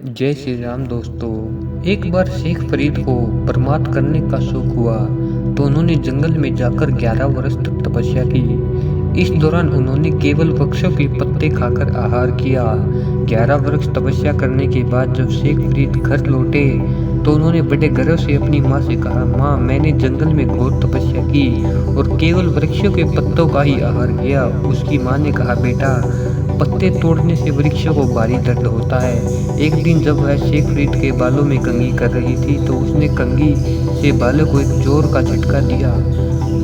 जय श्री राम दोस्तों। एक बार शेख फरीद को परमार्थ करने का शौक हुआ तो उन्होंने जंगल में जाकर 11 वर्ष तक तपस्या की। इस दौरान उन्होंने केवल वृक्षों के पत्ते खाकर आहार किया। 11 वर्ष तपस्या करने के बाद जब शेख फरीद घर लौटे तो उन्होंने बड़े गर्व से अपनी माँ से कहा, माँ, मैंने जंगल में घोर तपस्या की और केवल वृक्षों के पत्तों का ही आहार किया। उसकी माँ ने कहा, बेटा, पत्ते तोड़ने से वृक्षों को भारी दर्द होता है। एक दिन जब वह शेख फरीद के बालों में कंघी कर रही थी तो उसने कंघी से बालों को एक जोर का झटका दिया।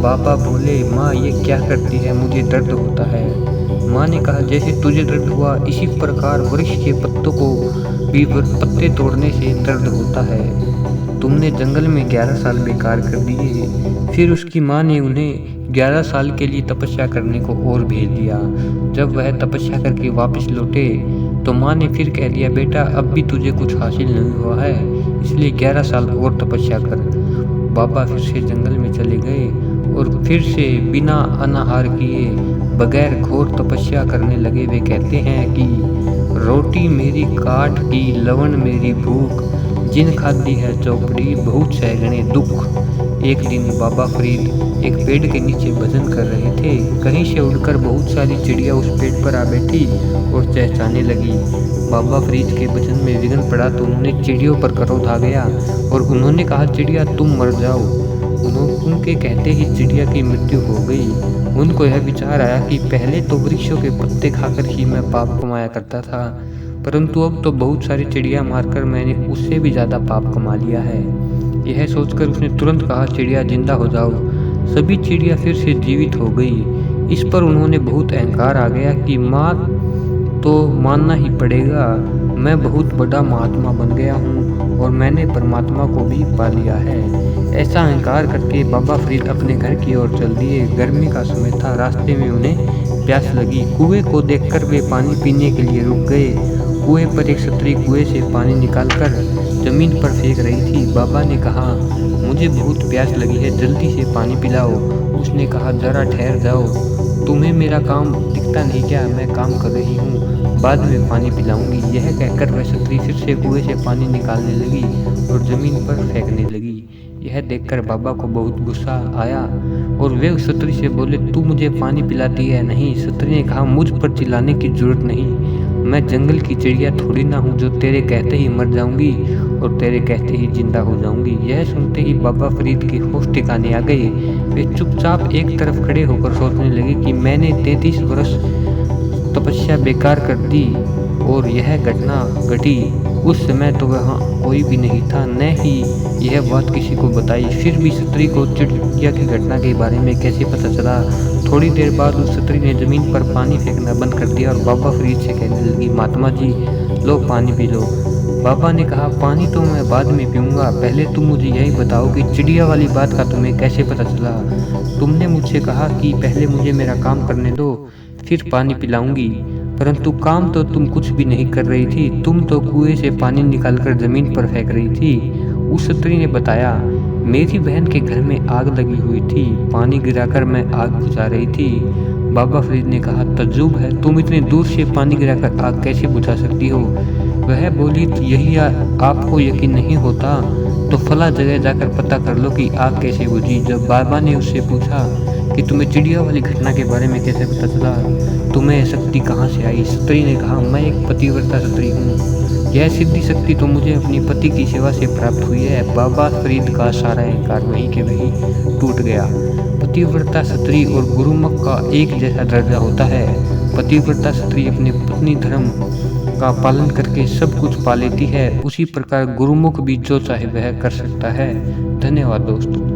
बाबा बोले, माँ, ये क्या करती है, मुझे दर्द होता है। माँ ने कहा, जैसे तुझे दर्द हुआ इसी प्रकार वृक्ष के पत्तों को भी पत्ते तोड़ने से दर्द होता है। तुमने जंगल में 11 साल बेकार कर दिए। फिर उसकी माँ ने उन्हें 11 साल के लिए तपस्या करने को और भेज दिया। जब वह तपस्या करके वापस लौटे तो माँ ने फिर कह दिया, बेटा, अब भी तुझे कुछ हासिल नहीं हुआ है, इसलिए 11 साल और तपस्या कर। बाबा फिर से जंगल में चले गए और फिर से बिना अनाहार किए बगैर घोर तपस्या करने लगे। वे कहते हैं कि रोटी मेरी काठ की, लवण मेरी भूख, जिन खादी है चौपड़ी, बहुत सैगणे दुख। एक दिन बाबा फरीद एक पेड़ के नीचे भजन कर रहे थे। कहीं से उड़कर बहुत सारी चिड़िया उस पेड़ पर आ बैठी और चहचहाने लगी। बाबा फरीद के भजन में विघ्न पड़ा तो उन्होंने चिड़ियों पर क्रोध आ गया और उन्होंने कहा, चिड़िया, तुम मर जाओ। उनके कहते ही चिड़िया की मृत्यु हो गई। उनको यह विचार आया कि पहले तो वृक्षों के पत्ते खाकर ही मैं पाप कमाया करता था, परंतु अब तो बहुत सारी चिड़िया मारकर मैंने उससे भी ज़्यादा पाप कमा लिया है। यह सोचकर उसने तुरंत कहा, चिड़िया, जिंदा हो जाओ। सभी चिड़िया फिर से जीवित हो गई। इस पर उन्होंने बहुत अहंकार आ गया कि तो मानना ही पड़ेगा, मैं बहुत बड़ा महात्मा बन गया हूँ और मैंने परमात्मा को भी पा लिया है। ऐसा अहंकार करके बाबा फरीद अपने घर की ओर चल दिए। गर्मी का समय था, रास्ते में उन्हें प्यास लगी। कुएं को देखकर वे पानी पीने के लिए रुक गए। कुएं पर एक स्त्री कुएं से पानी निकालकर जमीन पर फेंक रही थी। बाबा ने कहा, मुझे बहुत प्यास लगी है, जल्दी से पानी पिलाओ। उसने कहा, जरा ठहर जाओ, तुम्हें मेरा काम दिखता नहीं क्या, मैं काम कर रही हूँ, बाद में पानी पिलाऊंगी। यह कहकर वह स्त्री फिर से कुएं से पानी निकालने लगी और जमीन पर फेंकने लगी। यह देखकर बाबा को बहुत गुस्सा आया और वे उस स्त्री से बोले, तू मुझे पानी पिलाती है नहीं। स्त्री ने कहा, मुझ पर चिल्लाने की जरूरत नहीं, मैं जंगल की चिड़िया थोड़ी ना हूँ जो तेरे कहते ही मर जाऊंगी और तेरे कहते ही जिंदा हो जाऊंगी। यह सुनते ही बाबा फरीद के होश ठिकाने आ गए। वे चुपचाप एक तरफ खड़े होकर सोचने लगे कि मैंने 33 वर्ष तपस्या बेकार कर दी और यह घटना घटी। उस समय तो वहाँ कोई भी नहीं था, न ही यह बात किसी को बताई। फिर भी स्त्री को चिड़िया की घटना के बारे में कैसे पता चला? थोड़ी देर बाद उस स्त्री ने जमीन पर पानी फेंकना बंद कर दिया और बाबा फरीद से कहने लगी, महात्मा जी, लो पानी पी लो। बाबा ने कहा, पानी तो मैं बाद में पीऊँगा, पहले तुम मुझे यही बताओ कि चिड़िया वाली बात का तुम्हें कैसे पता चला? तुमने मुझसे कहा कि पहले मुझे मेरा काम करने दो, फिर पानी पिलाऊंगी, परंतु काम तो तुम कुछ भी नहीं कर रही थी। तुम तो कुएं से पानी निकालकर जमीन पर फेंक रही थी। उस स्त्री ने बताया, मेरी बहन के घर में आग लगी हुई थी, पानी गिराकर मैं आग बुझा रही थी। बाबा फरीद ने कहा, तज्जुब है, तुम इतने दूर से पानी गिराकर आग कैसे बुझा सकती हो? वह बोली, यही आपको यकीन नहीं होता तो फला जगह जाकर पता कर लो कि आग कैसे बुझी। जब बाबा ने उससे पूछा कि तुम्हें चिड़िया वाली घटना के बारे में कैसे पता चला, तुम्हें शक्ति कहाँ से आई? स्त्री ने कहा, मैं एक पतिव्रता स्त्री हूँ, यह सिद्धि शक्ति तो मुझे अपनी पति की सेवा से प्राप्त हुई है। बाबा फरीद का सारा अहंकार वहीं के वहीं टूट गया। पतिव्रता स्त्री और गुरुमुख का एक जैसा दर्जा होता है। पतिव्रता स्त्री अपने पत्नी धर्म का पालन करके सब कुछ पा लेती है, उसी प्रकार गुरुमुख भी जो चाहे वह कर सकता है। धन्यवाद दोस्तों।